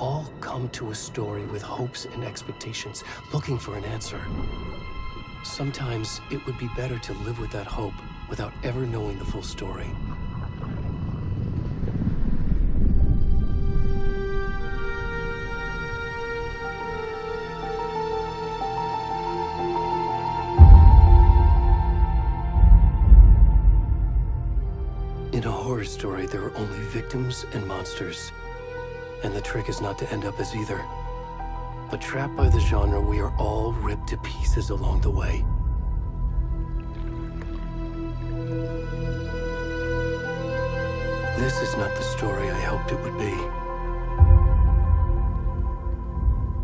all come to a story with hopes and expectations, looking for an answer. Sometimes it would be better to live with that hope without ever knowing the full story. In a horror story, there are only victims and monsters. And the trick is not to end up as either. But trapped by the genre, we are all ripped to pieces along the way. This is not the story I hoped it would be.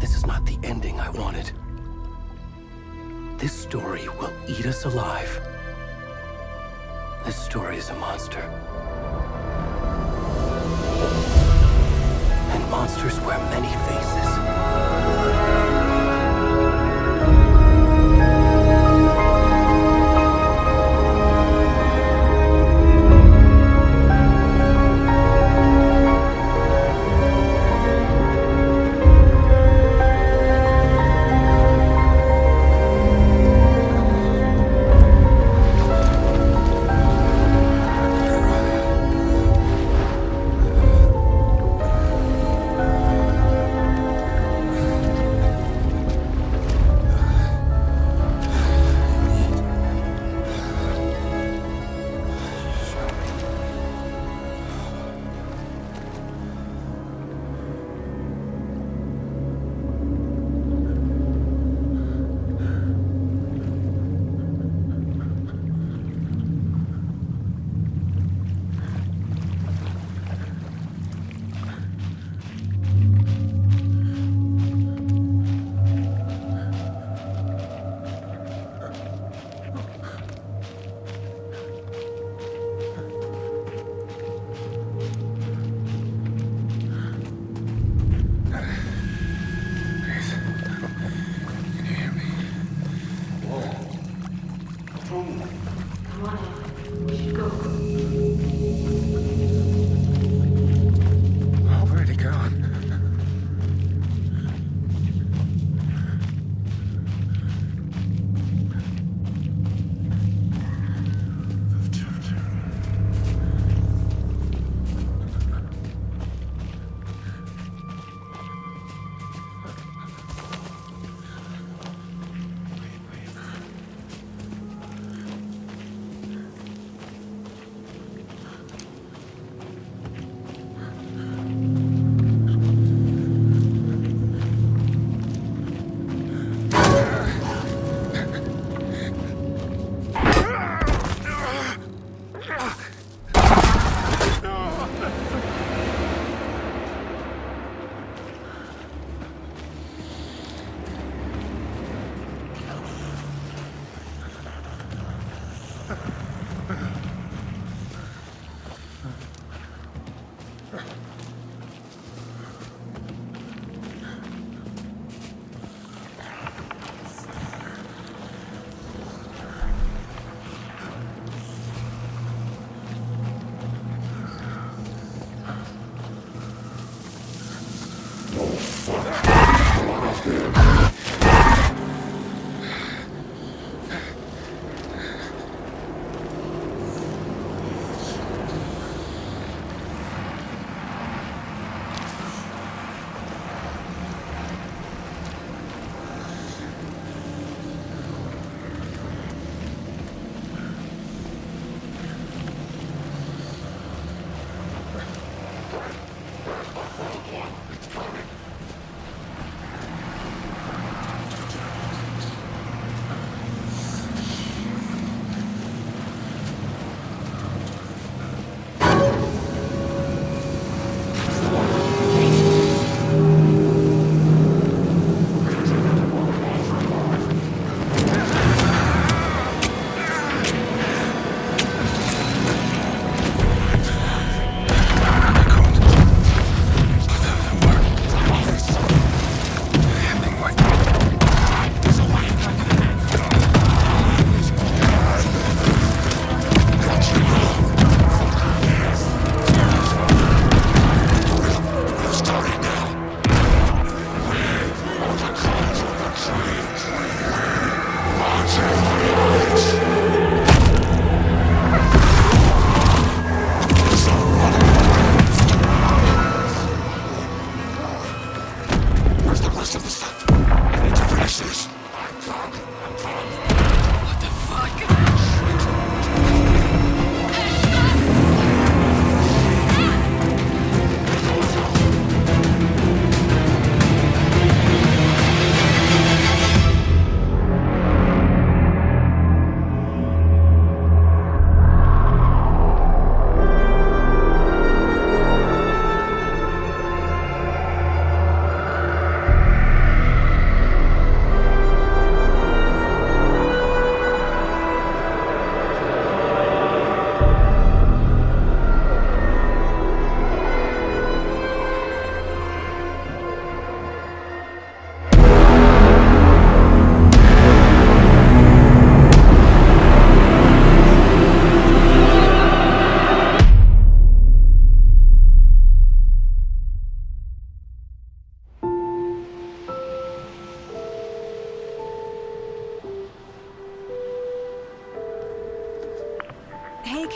This is not the ending I wanted. This story will eat us alive. This story is a monster. And monsters wear many faces.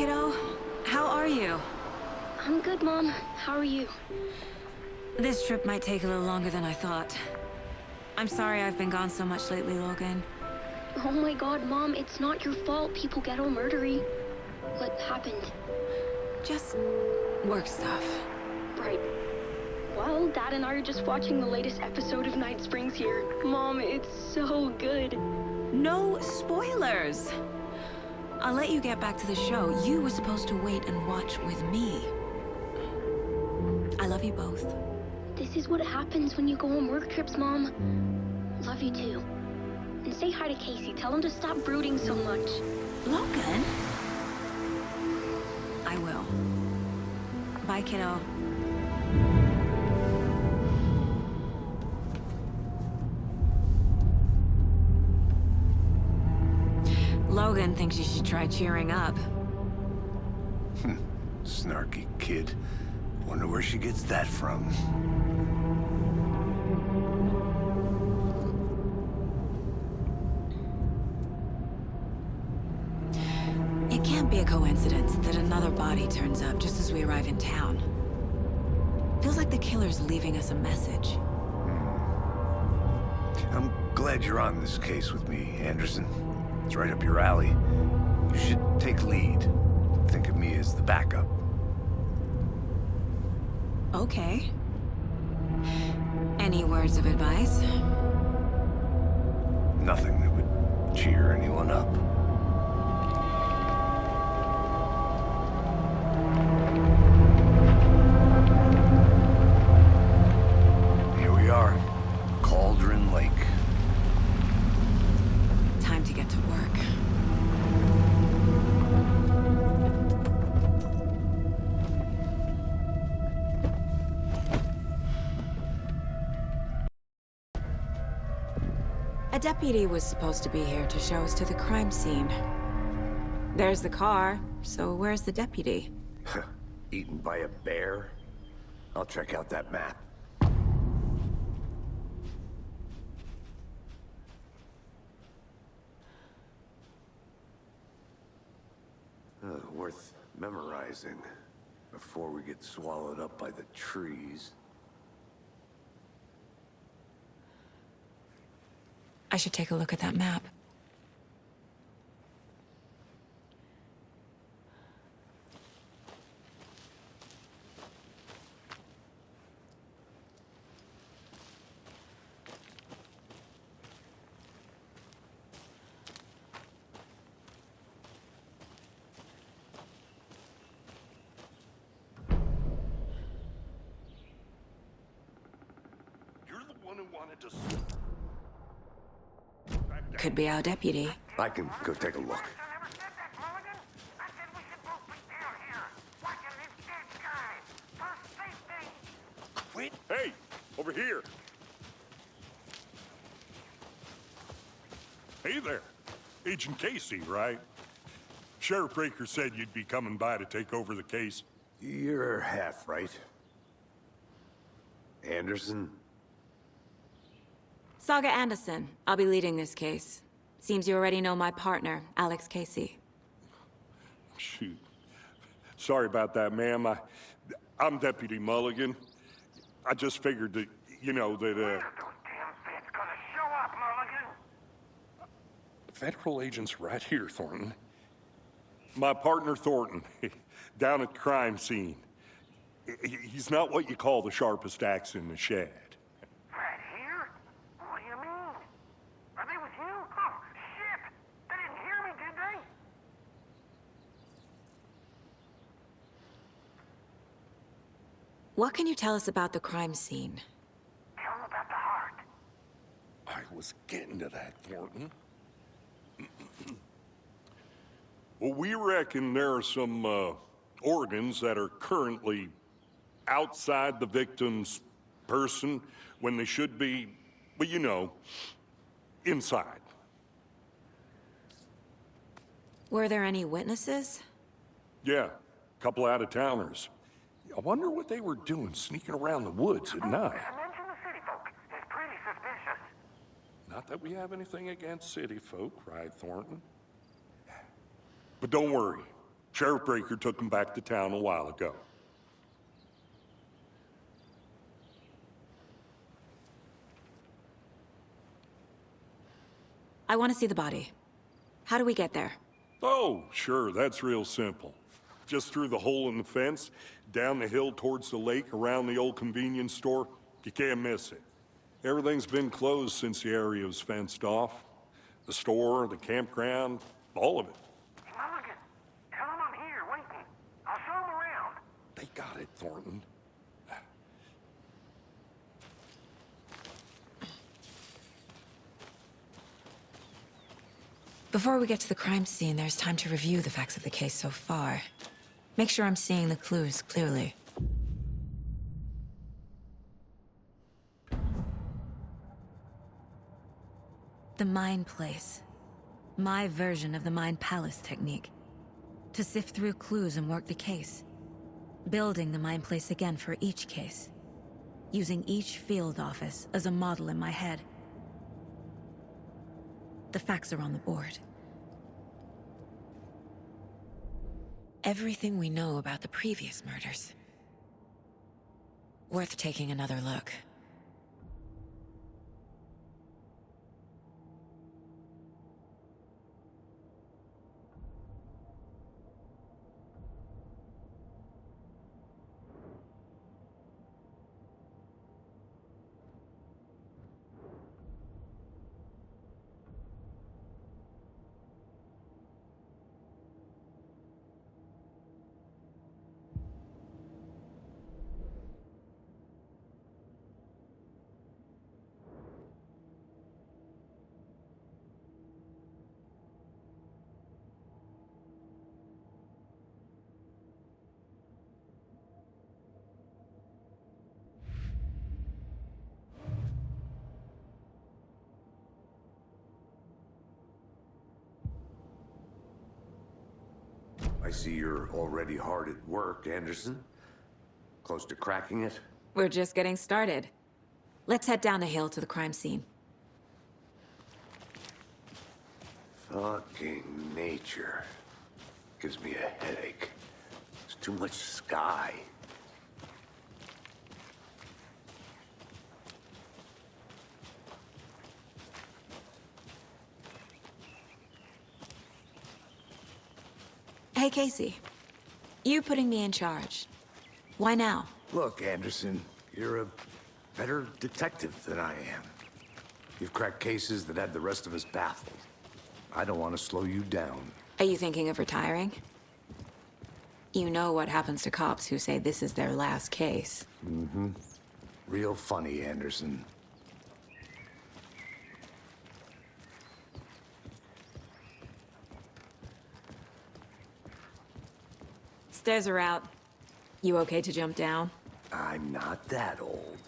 kiddo. How are you? I'm good, Mom. How are you? This trip might take a little longer than I thought. I'm sorry I've been gone so much lately, Logan. Oh my god, Mom, it's not your fault people get all murdery. What happened? Just work stuff. Right. Well, Dad and I are just watching the latest episode of Night Springs here. Mom, it's so good. No spoilers! I'll let you get back to the show. You were supposed to wait and watch with me. I love you both. This is what happens when you go on work trips, Mom. Love you too. And say hi to Casey. Tell him to stop brooding so much. Logan? I will. Bye, kiddo. Logan thinks you should try cheering up. Snarky kid. Wonder where she gets that from. It can't be a coincidence that another body turns up just as we arrive in town. Feels like the killer's leaving us a message. I'm glad you're on this case with me, Anderson. It's right up your alley. You should take lead. Think of me as the backup. Okay. Any words of advice? Nothing that would cheer anyone up. Here we are. Cauldron Lake. Time to get to work. A deputy was supposed to be here to show us to the crime scene. There's the car, so where's the deputy? Eaten by a bear? I'll check out that map. Worth memorizing before we get swallowed up by the trees. I should take a look at that map. You're the one who wanted to... Could be our deputy. I can go take a look. Wait. Hey, over here. Hey there. Agent Casey, right? Sheriff Breaker said you'd be coming by to take over the case. You're half right. Anderson? Saga Anderson. I'll be leading this case. Seems you already know my partner, Alex Casey. Shoot. Sorry about that, ma'am. I'm Deputy Mulligan. I just figured that, you know, that, Those damn feds gonna show up, Mulligan. federal agent's right here, Thornton. My partner, Thornton, down at the crime scene. He's not what you call the sharpest axe in the shed. Right here? What do you mean? Are they with you? Oh, shit! They didn't hear me, did they? What can you tell us about the crime scene? Tell them about the heart. I was getting to that, Thornton. Well, we reckon there are some organs that are currently outside the victim's person when they should be, well, you know, inside. Were there any witnesses? Yeah, a couple out-of-towners. I wonder what they were doing sneaking around the woods at night. Mention the city folk. It's pretty suspicious. Not that we have anything against city folk, right, Thornton? But don't worry. Sheriff Breaker took him back to town a while ago. I want to see the body. How do we get there? Oh, sure, that's real simple. Just through the hole in the fence, down the hill towards the lake, around the old convenience store. You can't miss it. Everything's been closed since the area was fenced off. The store, the campground, all of it. Mulligan, tell him I'm here, waiting. I'll show him around. They got it, Thornton. Before we get to the crime scene, there's time to review the facts of the case so far. Make sure I'm seeing the clues clearly. The Mind Place. My version of the Mind Palace technique. To sift through clues and work the case. Building the Mind Place again for each case. Using each field office as a model in my head. The facts are on the board. Everything we know about the previous murders. Worth taking another look. I see you're already hard at work, Anderson. Close to cracking it? We're just getting started. Let's head down the hill to the crime scene. Fucking nature. Gives me a headache. There's too much sky. Hey, Casey. You putting me in charge. Why now? Look, Anderson, you're a better detective than I am. You've cracked cases that had the rest of us baffled. I don't want to slow you down. Are you thinking of retiring? You know what happens to cops who say this is their last case. Mm-hmm. Real funny, Anderson. Stairs are out. You okay to jump down? I'm not that old.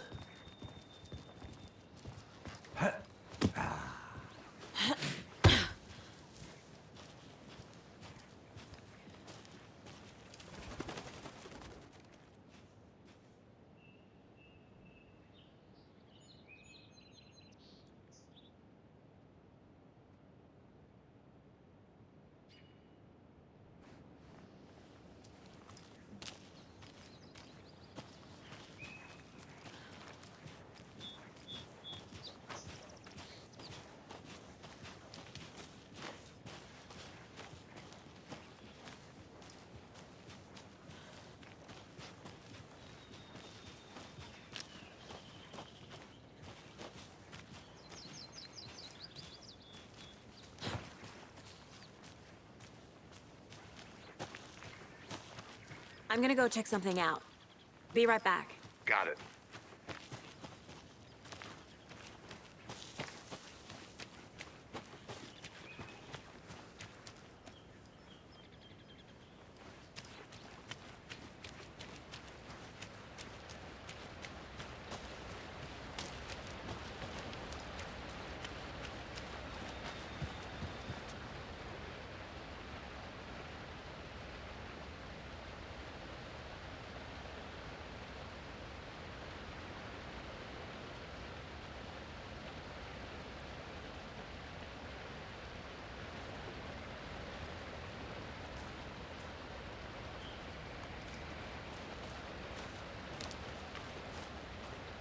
I'm gonna go check something out. Be right back. Got it.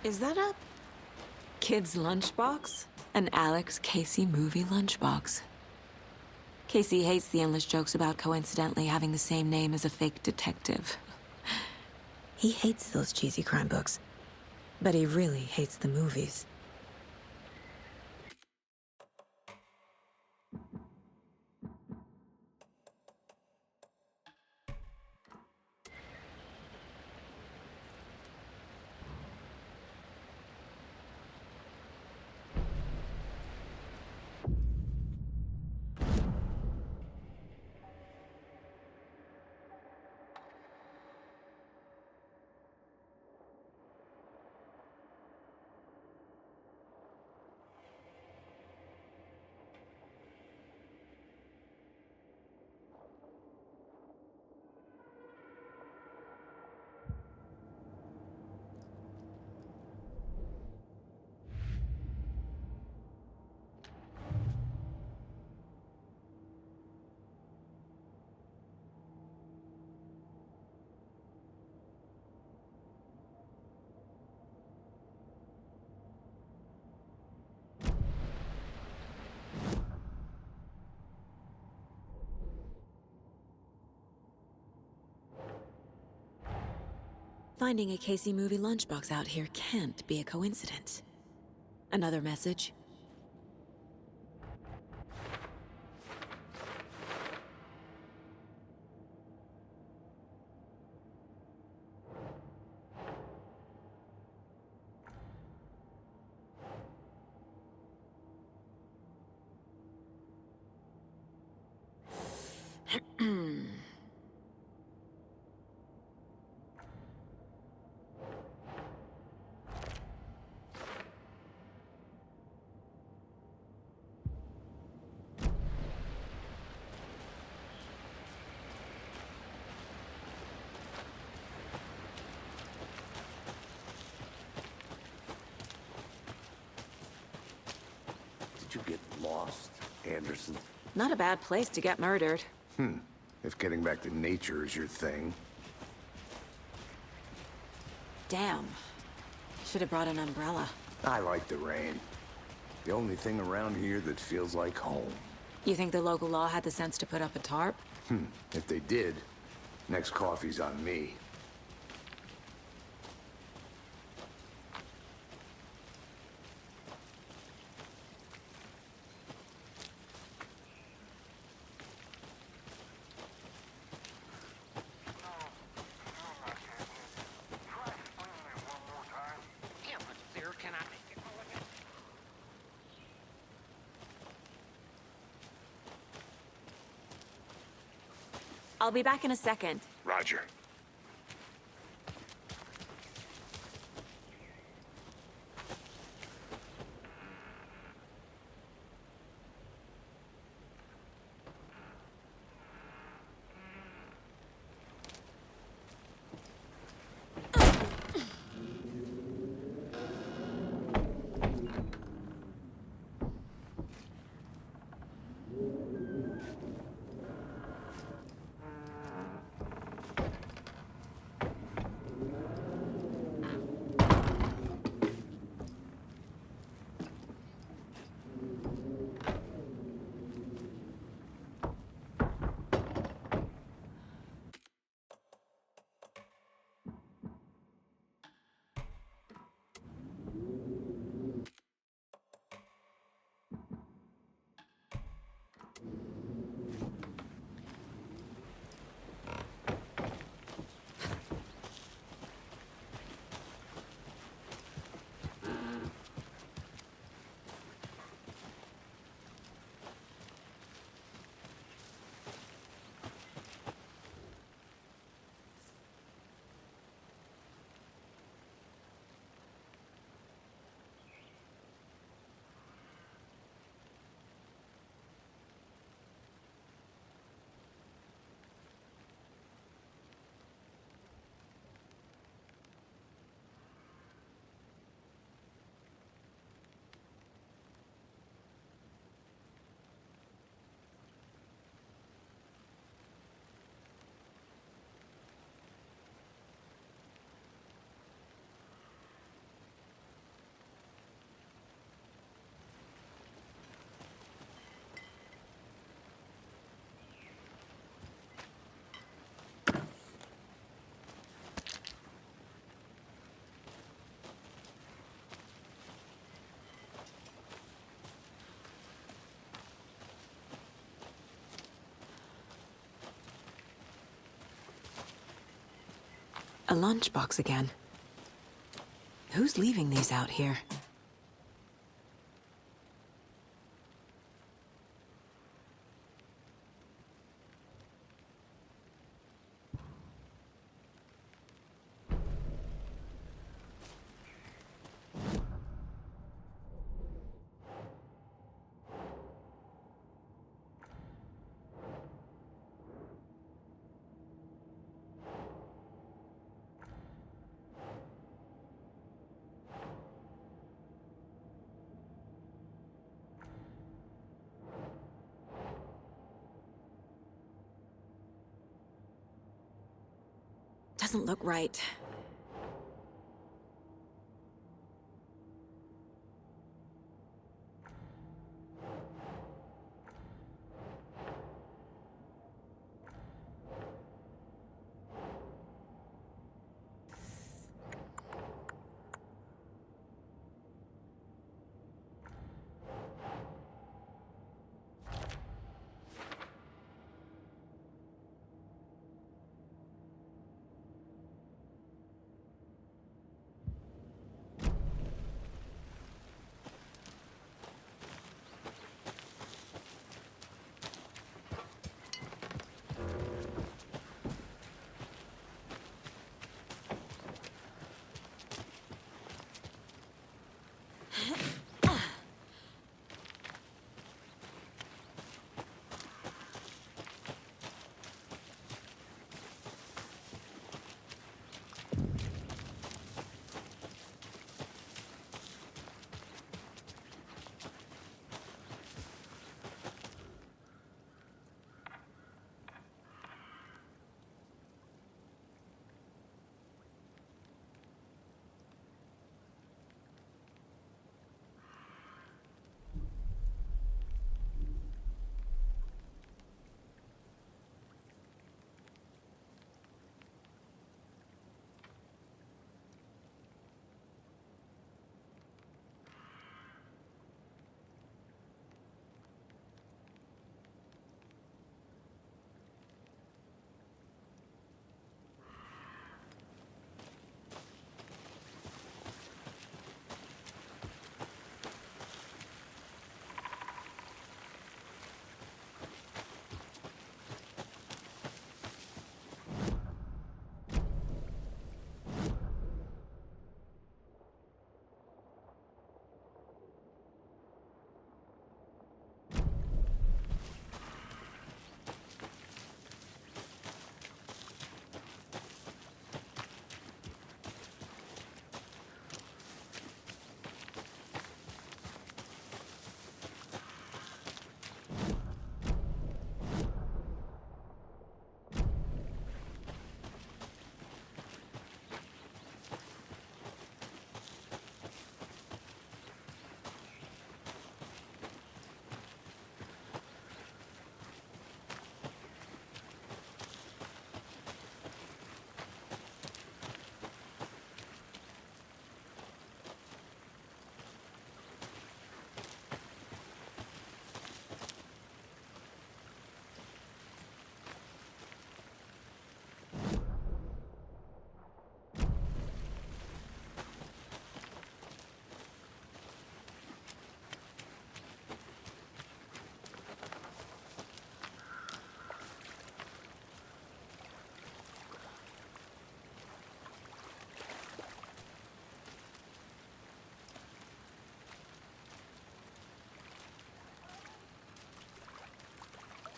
Is that a kid's lunchbox? An Alex Casey movie lunchbox. Casey hates the endless jokes about coincidentally having the same name as a fake detective. He hates those cheesy crime books, but he really hates the movies. Finding a Casey movie lunchbox out here can't be a coincidence. Another message? Did you get lost, Anderson? Not a bad place to get murdered. If getting back to nature is your thing. Damn. Should have brought an umbrella. I like the rain. The only thing around here that feels like home. You think the local law had the sense to put up a tarp? If they did, next coffee's on me. I'll be back in a second. Roger. A lunchbox again. Who's leaving these out here? Doesn't look right.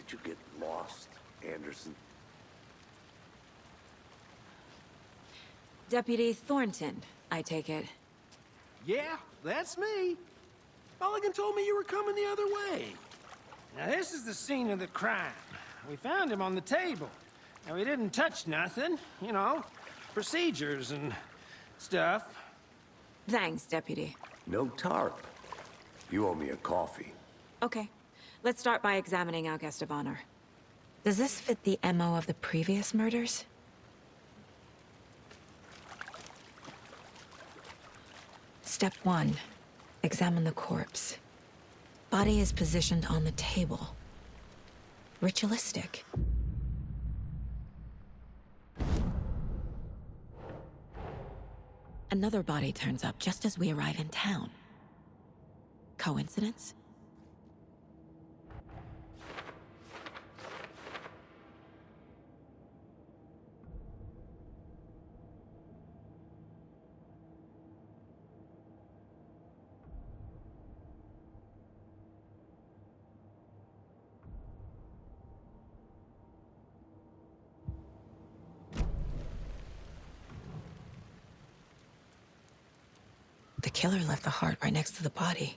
Did you get lost, Anderson? Deputy Thornton, I take it. Yeah, that's me. Mulligan told me you were coming the other way. Now, this is the scene of the crime. We found him on the table. And we didn't touch nothing, you know, procedures and stuff. Thanks, Deputy. No tarp. You owe me a coffee. Okay. Let's start by examining our guest of honor. Does this fit the MO of the previous murders? Step 1. Examine the corpse. Body is positioned on the table. Ritualistic. Another body turns up just as we arrive in town. Coincidence? The killer left the heart right next to the body.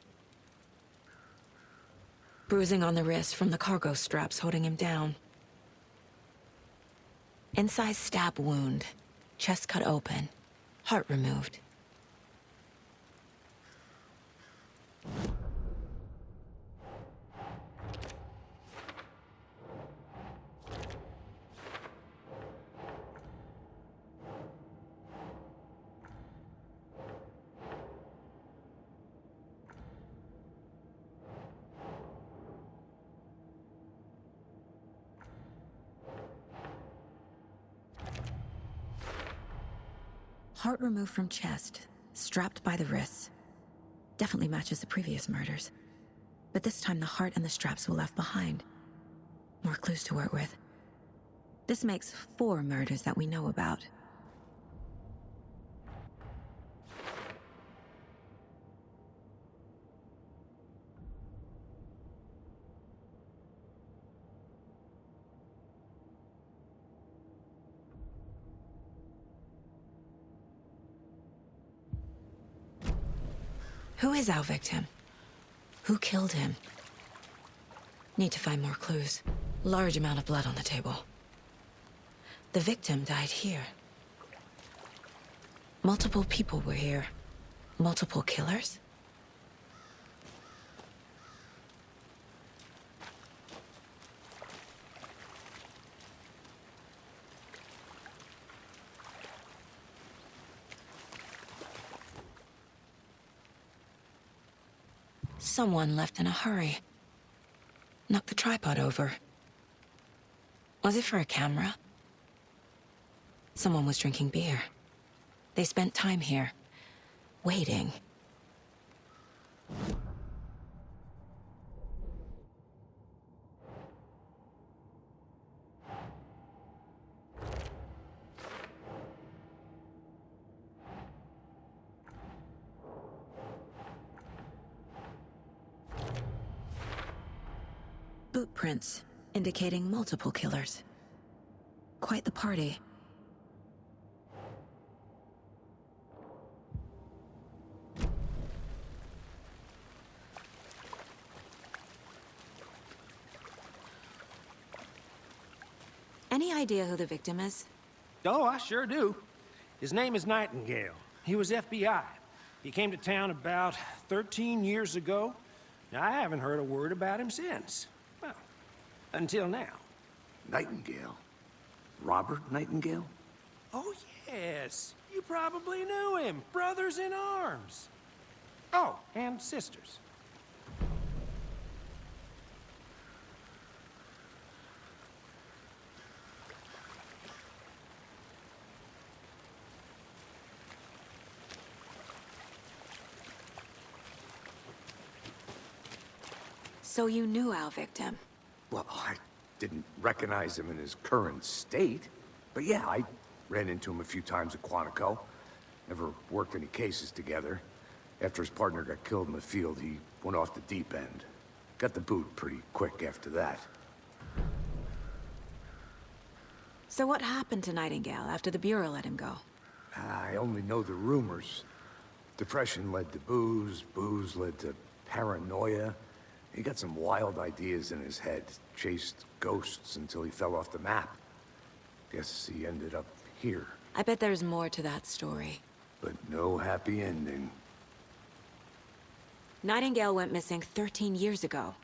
Bruising on the wrist from the cargo straps holding him down. Incised stab wound, chest cut open, heart removed. Heart removed from chest, strapped by the wrists. Definitely matches the previous murders. But this time the heart and the straps were left behind. More clues to work with. This makes 4 murders that we know about. Who is our victim? Who killed him? Need to find more clues. Large amount of blood on the table. The victim died here. Multiple people were here. Multiple killers? Someone left in a hurry. Knocked the tripod over. Was it for a camera? Someone was drinking beer. They spent time here, waiting. Boot prints, indicating multiple killers. Quite the party. Any idea who the victim is? Oh, I sure do. His name is Nightingale. He was FBI. He came to town about 13 years ago. Now, I haven't heard a word about him since. Well, until now. Nightingale? Robert Nightingale? Oh, yes. You probably knew him. Brothers in arms. Oh, and sisters. So you knew our victim? Well, I didn't recognize him in his current state. But yeah, I ran into him a few times at Quantico. Never worked any cases together. After his partner got killed in the field, he went off the deep end. Got the boot pretty quick after that. So what happened to Nightingale after the Bureau let him go? I only know the rumors. Depression led to booze, booze led to paranoia. He got some wild ideas in his head, chased ghosts until he fell off the map. Guess he ended up here. I bet there's more to that story. But no happy ending. Nightingale went missing 13 years ago,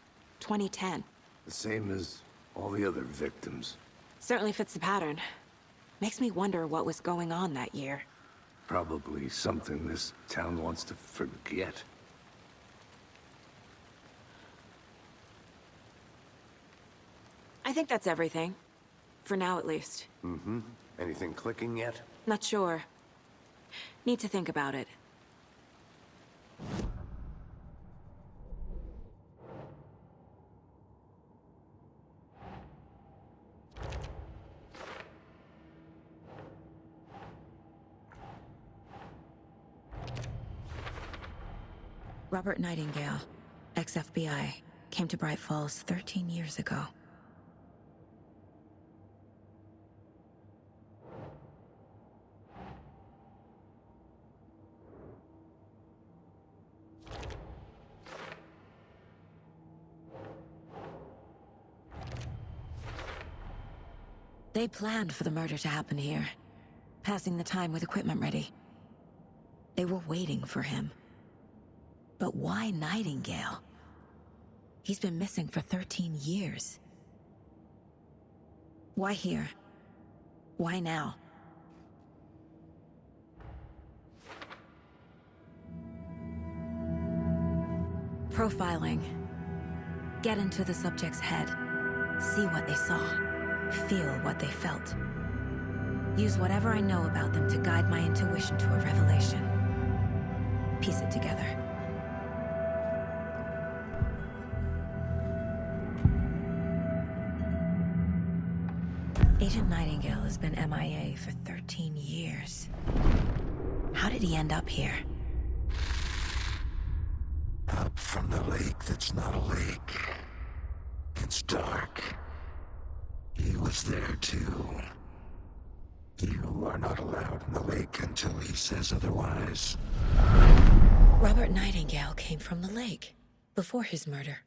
2010. The same as all the other victims. Certainly fits the pattern. Makes me wonder what was going on that year. Probably something this town wants to forget. I think that's everything. For now, at least. Mm-hmm. Anything clicking yet? Not sure. Need to think about it. Robert Nightingale, ex-FBI, came to Bright Falls 13 years ago. They planned for the murder to happen here, passing the time with equipment ready. They were waiting for him. But why Nightingale? He's been missing for 13 years. Why here? Why now? Profiling. Get into the subject's head. See what they saw. Feel what they felt. Use whatever I know about them to guide my intuition to a revelation. Piece it together. Agent Nightingale has been MIA for 13 years. How did he end up here? Up from the lake that's not a lake. It's dark. He was there too. You are not allowed in the lake until he says otherwise. Robert Nightingale came from the lake, before his murder.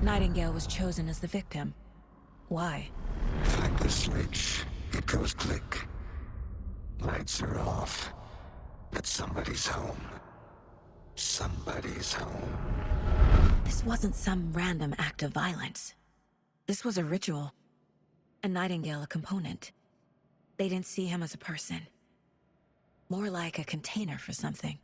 Nightingale was chosen as the victim. Why? Flick the switch, it goes click. Lights are off. But somebody's home. Somebody's home. This wasn't some random act of violence. This was a ritual. And Nightingale a component. They didn't see him as a person. More like a container for something.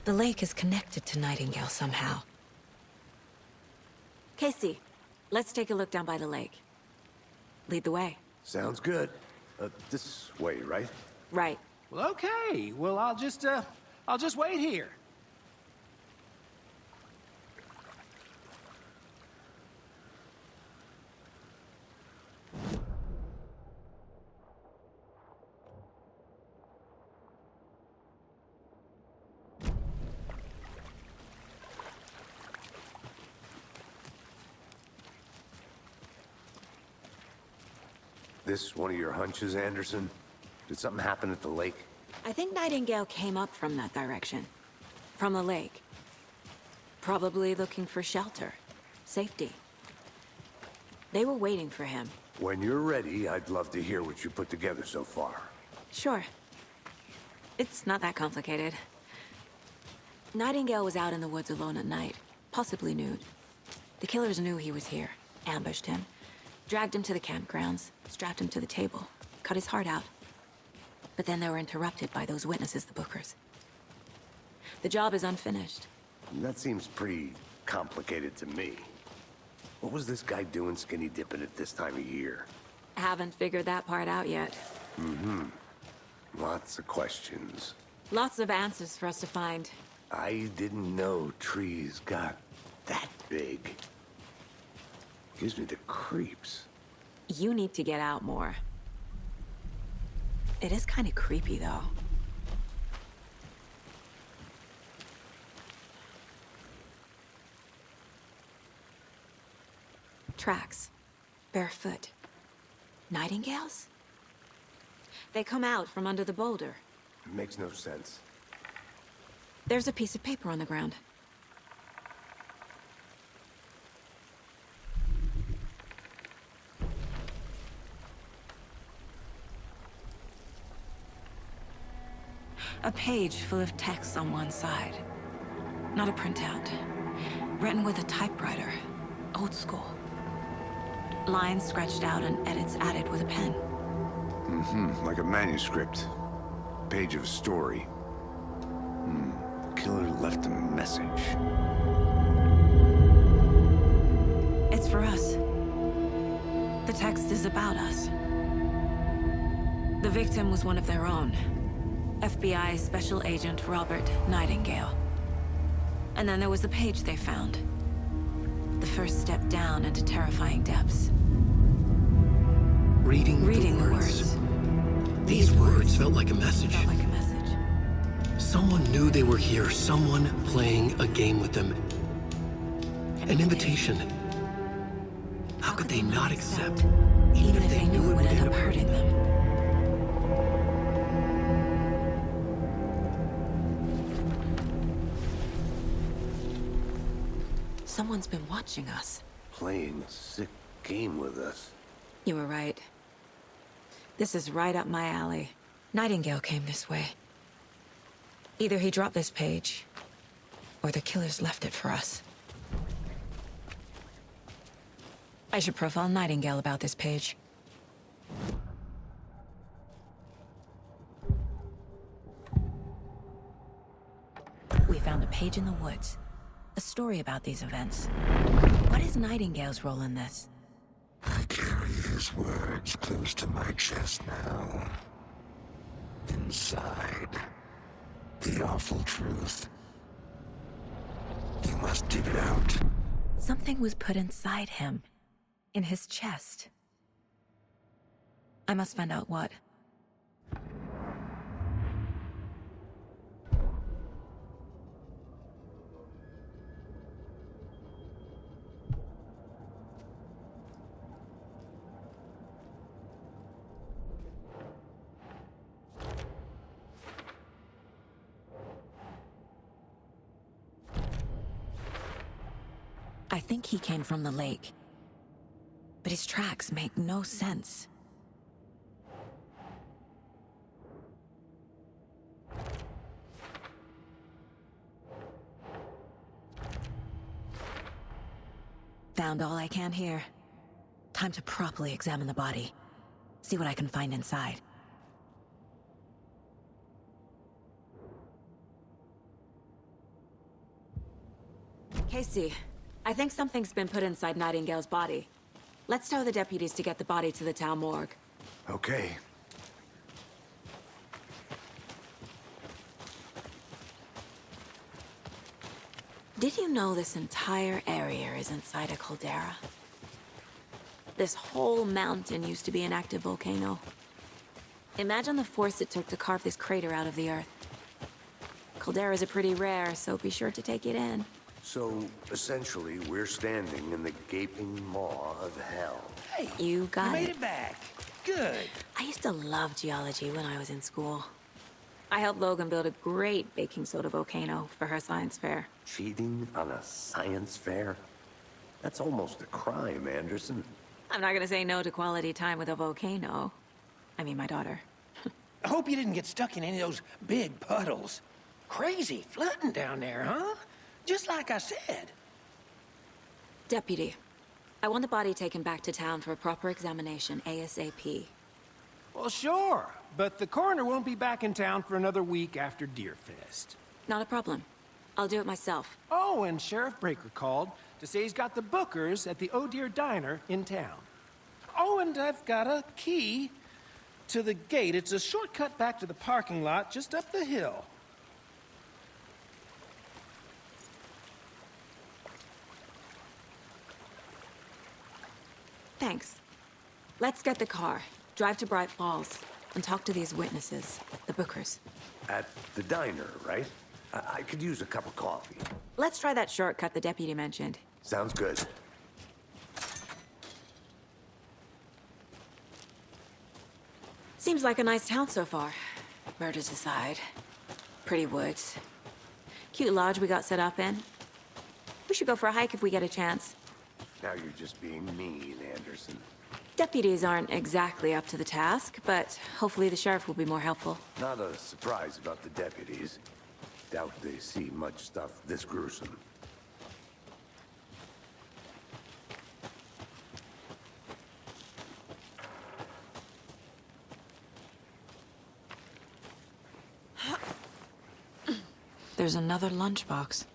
The lake is connected to Nightingale somehow. Casey, let's take a look down by the lake. Lead the way. Sounds good. This way, right? Right. Well, okay. Well, I'll just wait here. This one of your hunches, Anderson? Did something happen at the lake? I think Nightingale came up from that direction. From the lake. Probably looking for shelter. Safety. They were waiting for him. When you're ready, I'd love to hear what you put together so far. Sure. It's not that complicated. Nightingale was out in the woods alone at night, possibly nude. The killers knew he was here, ambushed him, dragged him to the campgrounds, strapped him to the table, cut his heart out. But then they were interrupted by those witnesses, the Bookers. The job is unfinished. That seems pretty complicated to me. What was this guy doing skinny dipping at this time of year? Haven't figured that part out yet. Lots of questions. Lots of answers for us to find. I didn't know trees got that big. Gives me the creeps. You need to get out more. It is kind of creepy, though. Tracks. Barefoot. Nightingales? They come out from under the boulder. It makes no sense. There's a piece of paper on the ground. A page full of text on one side. Not a printout. Written with a typewriter. Old school. Lines scratched out and edits added with a pen. Mm-hmm, like a manuscript. Page of a story. Killer left a message. It's for us. The text is about us. The victim was one of their own. FBI Special Agent Robert Nightingale. And then there was the page they found. The first step down into terrifying depths. Reading the the words. These words felt like a message. Felt like a message. Someone knew they were here, someone playing a game with them. An invitation. How could they not accept, even if they knew it would end up hurting them? Someone's been watching us. Playing a sick game with us. You were right. This is right up my alley. Nightingale came this way. Either he dropped this page, or the killers left it for us. I should profile Nightingale about this page. We found a page in the woods. A story about these events. What is Nightingale's role in this? I carry his words close to my chest now. Inside, the awful truth. You must dig it out. Something was put inside him. In his chest. I must find out what. I think he came from the lake. But his tracks make no sense. Found all I can here. Time to properly examine the body. See what I can find inside. Casey, I think something's been put inside Nightingale's body. Let's tell the deputies to get the body to the town morgue. Okay. Did you know this entire area is inside a caldera? This whole mountain used to be an active volcano. Imagine the force it took to carve this crater out of the earth. Calderas are pretty rare, so be sure to take it in. So, essentially, we're standing in the gaping maw of hell. Hey, You got made it. it back. Good. I used to love geology when I was in school. I helped Logan build a great baking soda volcano for her science fair. Cheating on a science fair? That's almost a crime, Anderson. I'm not gonna say no to quality time with a volcano. I mean, my daughter. I hope you didn't get stuck in any of those big puddles. Crazy flooding down there, huh? Just like I said. Deputy, I want the body taken back to town for a proper examination, ASAP. Well, sure. But the coroner won't be back in town for another week after Deerfest. Not a problem. I'll do it myself. Oh, and Sheriff Breaker called to say he's got the bookers at the Oh Dear Diner in town. Oh, and I've got a key to the gate. It's a shortcut back to the parking lot just up the hill. Thanks. Let's get the car, drive to Bright Falls, and talk to these witnesses, the bookers. At the diner, right? I could use a cup of coffee. Let's try that shortcut the deputy mentioned. Sounds good. Seems like a nice town so far. Murders aside. Pretty woods. Cute lodge we got set up in. We should go for a hike if we get a chance. Now you're just being mean, Anderson. Deputies aren't exactly up to the task, but hopefully the sheriff will be more helpful. Not a surprise about the deputies. Doubt they see much stuff this gruesome. There's another lunchbox.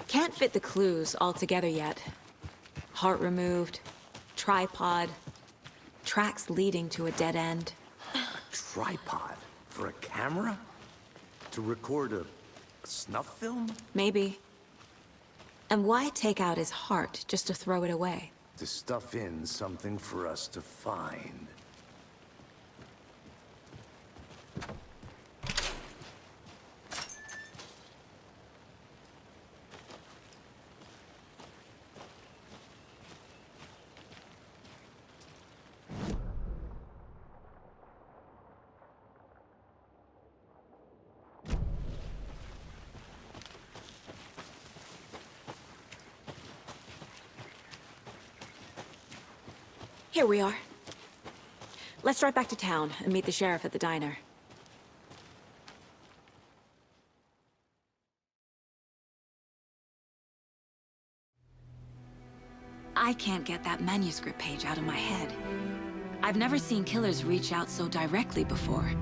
Can't fit the clues all together yet. Heart removed, tripod, tracks leading to a dead end. Tripod? For a camera? To record a snuff film? Maybe. And why take out his heart just to throw it away? To stuff in something for us to find. Here we are. Let's drive back to town and meet the sheriff at the diner. I can't get that manuscript page out of my head. I've never seen killers reach out so directly before.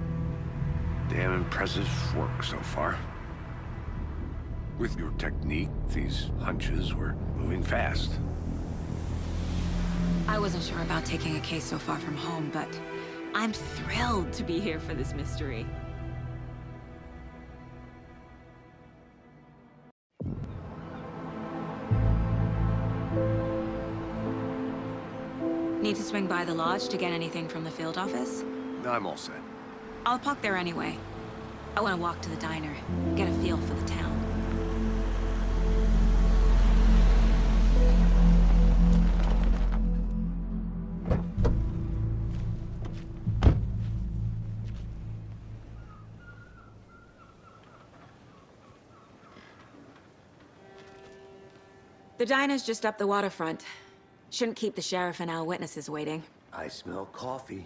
Damn impressive work so far. With your technique, these hunches were moving fast. I wasn't sure about taking a case so far from home, but I'm thrilled to be here for this mystery. Need to swing by the lodge to get anything from the field office? I'm all set. I'll park there anyway. I want to walk to the diner, get a feel for the town. The diner's just up the waterfront. Shouldn't keep the sheriff and our witnesses waiting. I smell coffee.